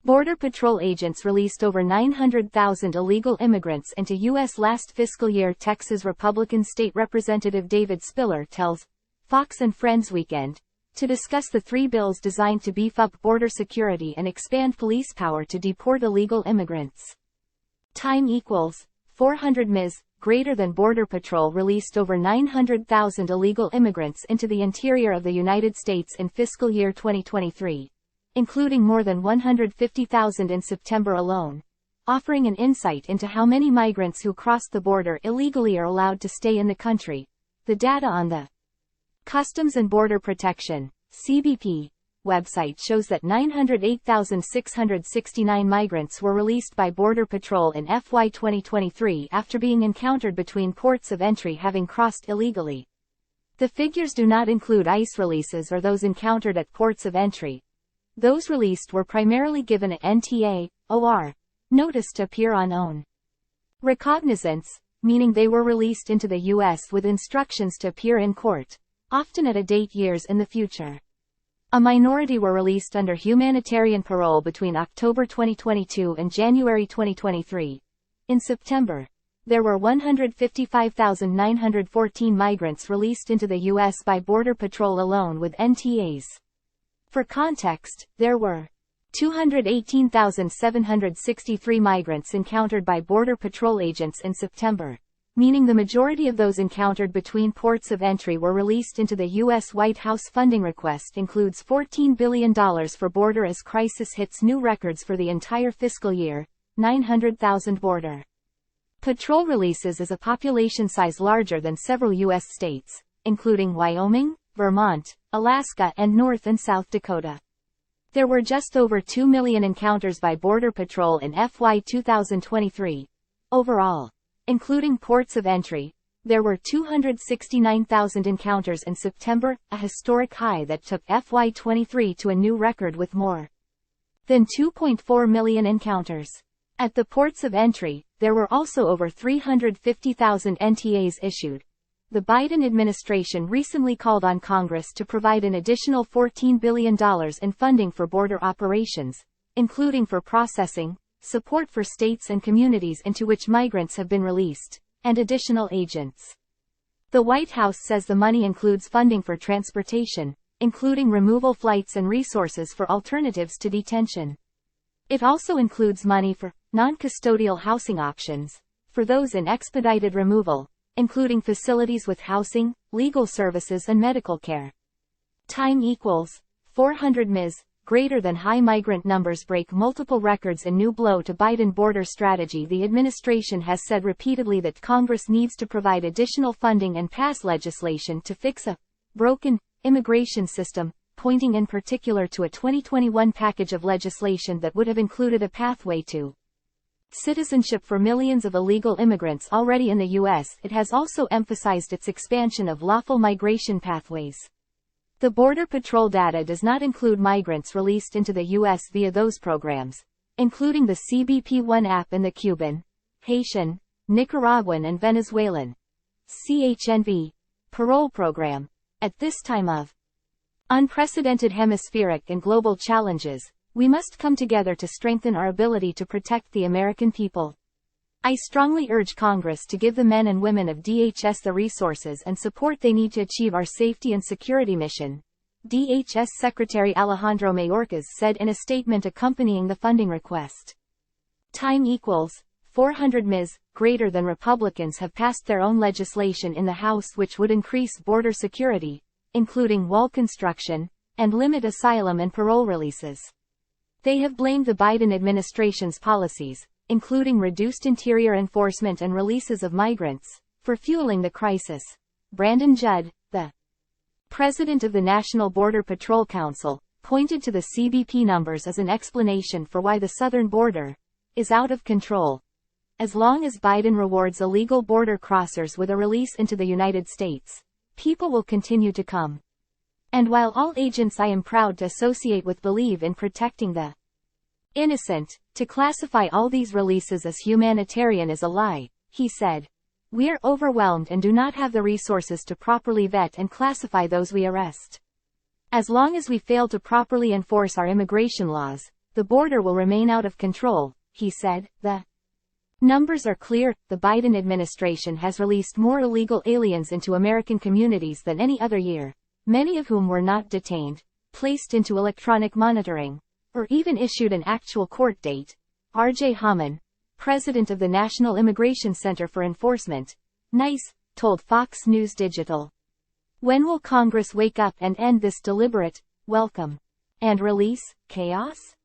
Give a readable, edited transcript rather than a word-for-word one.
Border Patrol agents released over 900,000 illegal immigrants into U.S. last fiscal year. Texas Republican State Representative David Spiller tells Fox and Friends Weekend to discuss the three bills designed to beef up border security and expand police power to deport illegal immigrants. Time equals 400 Ms. Greater than Border Patrol released over 900,000 illegal immigrants into the interior of the United States in fiscal year 2023. Including more than 150,000 in September alone, offering an insight into how many migrants who cross the border illegally are allowed to stay in the country. The data on the Customs and Border Protection (CBP) website shows that 908,669 migrants were released by Border Patrol in FY 2023 after being encountered between ports of entry having crossed illegally. The figures do not include ICE releases or those encountered at ports of entry. Those released were primarily given an NTA, OR, notice to appear on own recognizance, meaning they were released into the U.S. with instructions to appear in court, often at a date years in the future. A minority were released under humanitarian parole between October 2022 and January 2023. In September, there were 155,914 migrants released into the U.S. by Border Patrol alone with NTAs. For context, there were 218,763 migrants encountered by Border Patrol agents in September, meaning the majority of those encountered between ports of entry were released into the U.S. White House funding request includes $14 billion for border as crisis hits new records for the entire fiscal year, 900,000 Border Patrol releases is a population size larger than several U.S. states, including Wyoming, Vermont, Alaska and North and South Dakota. There were just over 2 million encounters by Border Patrol in FY 2023. Overall, including ports of entry, there were 269,000 encounters in September, a historic high that took FY 23 to a new record with more than 2.4 million encounters. At the ports of entry, there were also over 350,000 NTAs issued. The Biden administration recently called on Congress to provide an additional $14 billion in funding for border operations, including for processing, support for states and communities into which migrants have been released, and additional agents. The White House says the money includes funding for transportation, including removal flights and resources for alternatives to detention. It also includes money for non-custodial housing options for those in expedited removal, including facilities with housing, legal services and medical care. Time equals 400 Ms. Greater than high migrant numbers break multiple records in new blow to Biden border strategy. The administration has said repeatedly that Congress needs to provide additional funding and pass legislation to fix a broken immigration system, pointing in particular to a 2021 package of legislation that would have included a pathway to citizenship for millions of illegal immigrants already in the U.S. It has also emphasized its expansion of lawful migration pathways. The Border Patrol data does not include migrants released into the U.S. via those programs, including the CBP One app and the Cuban, Haitian, Nicaraguan and Venezuelan CHNV parole program. At this time of unprecedented hemispheric and global challenges, we must come together to strengthen our ability to protect the American people. I strongly urge Congress to give the men and women of DHS the resources and support they need to achieve our safety and security mission, DHS Secretary Alejandro Mayorkas said in a statement accompanying the funding request. Time equals 400 Ms. Greater than Republicans have passed their own legislation in the House which would increase border security, including wall construction, and limit asylum and parole releases. They have blamed the Biden administration's policies, including reduced interior enforcement and releases of migrants, for fueling the crisis. Brandon Judd, the president of the National Border Patrol Council, pointed to the CBP numbers as an explanation for why the southern border is out of control. As long as Biden rewards illegal border crossers with a release into the United States, people will continue to come. And while all agents I am proud to associate with believe in protecting the innocent, to classify all these releases as humanitarian is a lie, he said. We are overwhelmed and do not have the resources to properly vet and classify those we arrest. As long as we fail to properly enforce our immigration laws, The border will remain out of control, he said. The numbers are clear. The Biden administration has released more illegal aliens into American communities than any other year, many of whom were not detained, placed into electronic monitoring, or even issued an actual court date. R.J. Hamann, president of the National Immigration Center for Enforcement, NICE, told Fox News Digital. When will Congress wake up and end this deliberate, welcome, and release chaos?